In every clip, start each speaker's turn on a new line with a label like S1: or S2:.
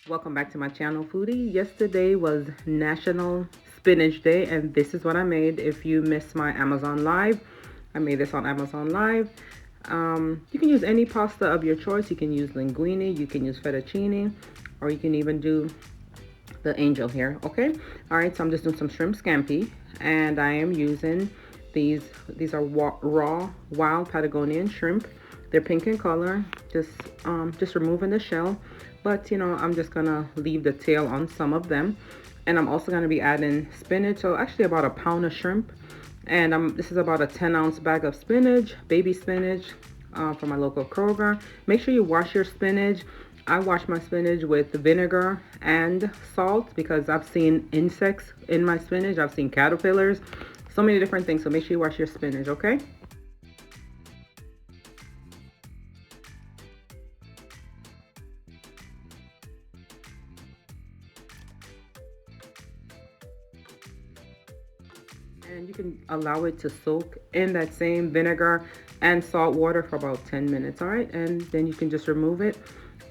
S1: Welcome back to my channel, foodie. Yesterday was National Spinach Day, and this is what I made. If you missed my Amazon Live, I made this on Amazon Live. You can use any pasta of your choice. You can use linguine, you can use fettuccine, or you can even do the angel here. Okay, all right, so I'm just doing some shrimp scampi, and I am using these are raw wild Patagonian shrimp. They're pink in color. Just removing the shell, but I'm just gonna leave the tail on some of them. And I'm also gonna be adding spinach, so actually about a pound of shrimp. And this is about a 10-ounce bag of spinach, baby spinach, from my local Kroger. Make sure you wash your spinach. I wash my spinach with vinegar and salt because I've seen insects in my spinach. I've seen caterpillars, so many different things. So make sure you wash your spinach, okay? And you can allow it to soak in that same vinegar and salt water for about 10 minutes. All right, and then you can just remove it,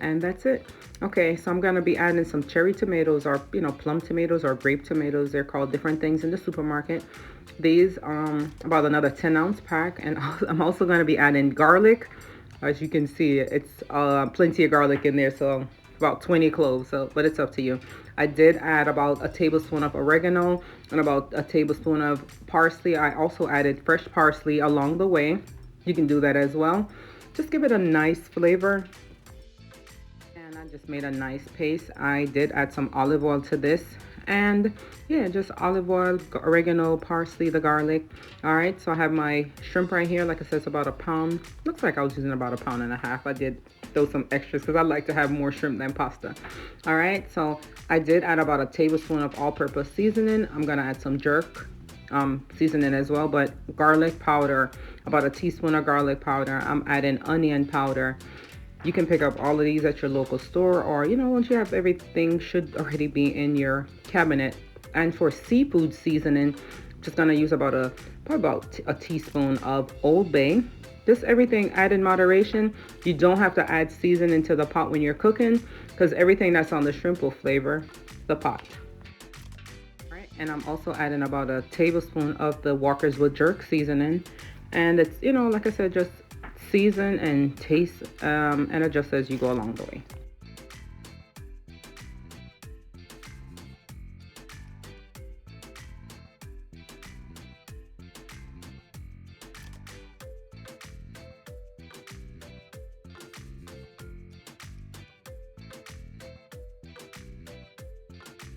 S1: and that's it. Okay, so I'm gonna be adding some cherry tomatoes, or plum tomatoes, or grape tomatoes. They're called different things in the supermarket. These about another 10-ounce pack. And I'm also gonna be adding garlic. As you can see, it's plenty of garlic in there, so about 20 cloves. So, but it's up to you. I did add about a tablespoon of oregano and about a tablespoon of parsley. I also added fresh parsley along the way. You can do that as well. Just give it a nice flavor. And I just made a nice paste. I did add some olive oil to this. And yeah, just olive oil, oregano, parsley, the garlic. All right, so I have my shrimp right here. Like I said, it's about a pound. Looks like I was using about a pound and a half. I did throw some extras because I like to have more shrimp than pasta. All right, so I did add about a tablespoon of all-purpose seasoning. I'm gonna add some jerk seasoning as well, but garlic powder, about a teaspoon of garlic powder. I'm adding onion powder. You can pick up all of these at your local store, or once you have everything, should already be in your cabinet. And for seafood seasoning, just gonna use probably about a teaspoon of Old Bay. Just everything add in moderation. You don't have to add seasoning to the pot when you're cooking, because everything that's on the shrimp will flavor the pot. All right, and I'm also adding about a tablespoon of the Walker's Wood Jerk seasoning. And it's, like I said, just season and taste, and adjust as you go along the way.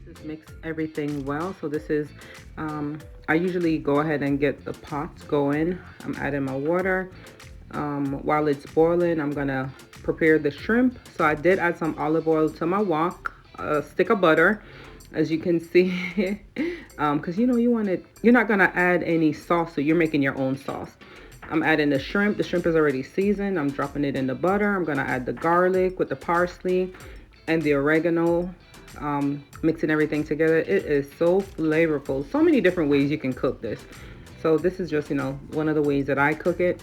S1: Just mix everything well. So this is I usually go ahead and get the pot going. I'm adding my water. While it's boiling, I'm gonna prepare the shrimp. So I did add some olive oil to my wok, a stick of butter, as you can see, because you're not gonna add any sauce, so you're making your own sauce. I'm adding the shrimp. The shrimp is already seasoned. I'm dropping it in the butter. I'm gonna add the garlic with the parsley and the oregano, mixing everything together. It is so flavorful. So many different ways you can cook this. So this is just one of the ways that I cook it.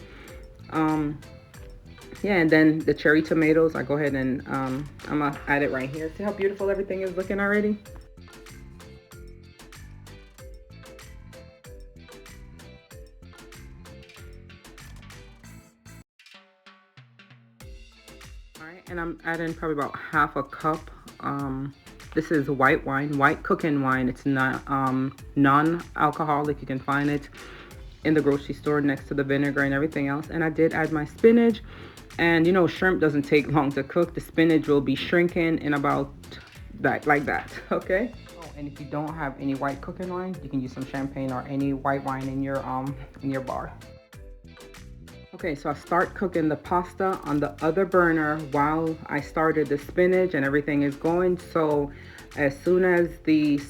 S1: Yeah, and then the cherry tomatoes, I go ahead and I'm gonna add it right here. See how beautiful everything is looking already? All right, and I'm adding probably about half a cup. This is white wine, white cooking wine. It's not non-alcoholic. You can find it in the grocery store next to the vinegar and everything else. And I did add my spinach. And shrimp doesn't take long to cook. The spinach will be shrinking in about that, like that. Okay. Oh, and if you don't have any white cooking wine, you can use some champagne or any white wine in your bar. Okay, so I start cooking the pasta on the other burner while I started the spinach and everything is going. So as soon as the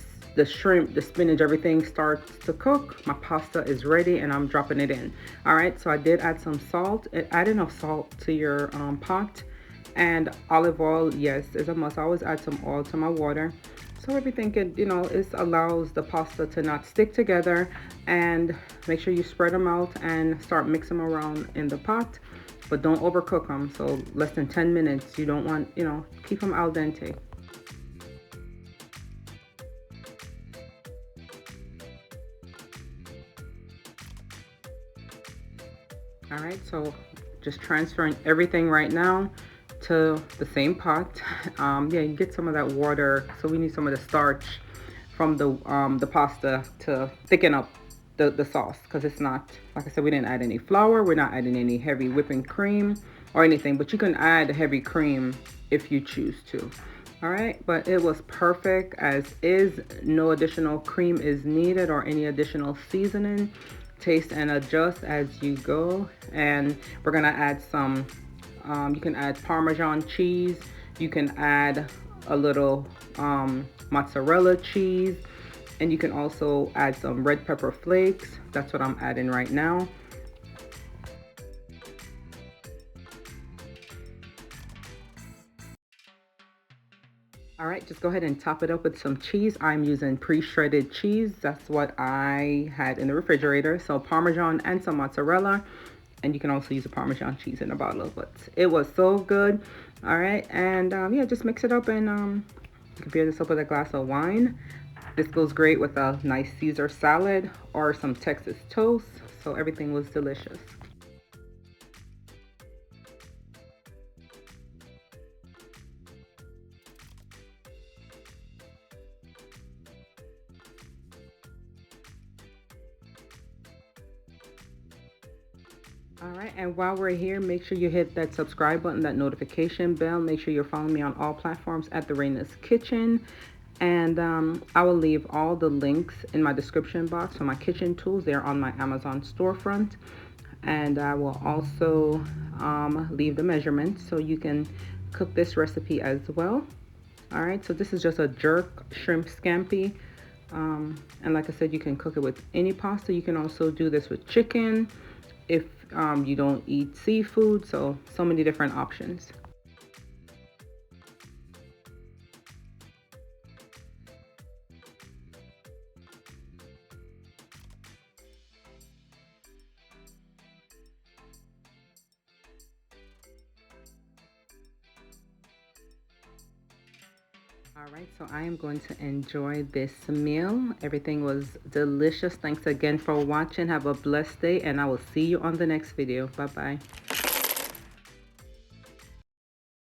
S1: shrimp, the spinach, everything starts to cook, my pasta is ready and I'm dropping it in. All right, so I did add some salt. Add enough salt to your pot. And olive oil, yes, is a must. I always add some oil to my water, so everything can, it allows the pasta to not stick together. And make sure you spread them out and start mixing them around in the pot, but don't overcook them. So less than 10 minutes. You don't want, keep them al dente. All right, so just transferring everything right now to the same pot. Yeah, you get some of that water. So we need some of the starch from the pasta to thicken up the sauce, because it's not, like I said, we didn't add any flour. We're not adding any heavy whipping cream or anything, but you can add heavy cream if you choose to. All right, but it was perfect as is. No additional cream is needed or any additional seasoning. Taste and adjust as you go. And we're gonna add some, you can add Parmesan cheese. You can add a little mozzarella cheese. And you can also add some red pepper flakes. That's what I'm adding right now. All right, just go ahead and top it up with some cheese. I'm using pre-shredded cheese. That's what I had in the refrigerator. So Parmesan and some mozzarella. And you can also use a Parmesan cheese in a bottle, but it was so good. All right, and yeah, just mix it up, and you can pair this up with a glass of wine. This goes great with a nice Caesar salad or some Texas toast. So everything was delicious. All right, and while we're here, make sure you hit that subscribe button, that notification bell. Make sure you're following me on all platforms at the Raina's Kitchen. And I will leave all the links in my description box for my kitchen tools. They're on my Amazon storefront. And I will also leave the measurements so you can cook this recipe as well. All right, so this is just a jerk shrimp scampi. And like I said, you can cook it with any pasta. You can also do this with chicken if you don't eat seafood. So many different options. All right, so I am going to enjoy this meal. Everything was delicious. Thanks again for watching. Have a blessed day, and I will see you on the next video. Bye-bye.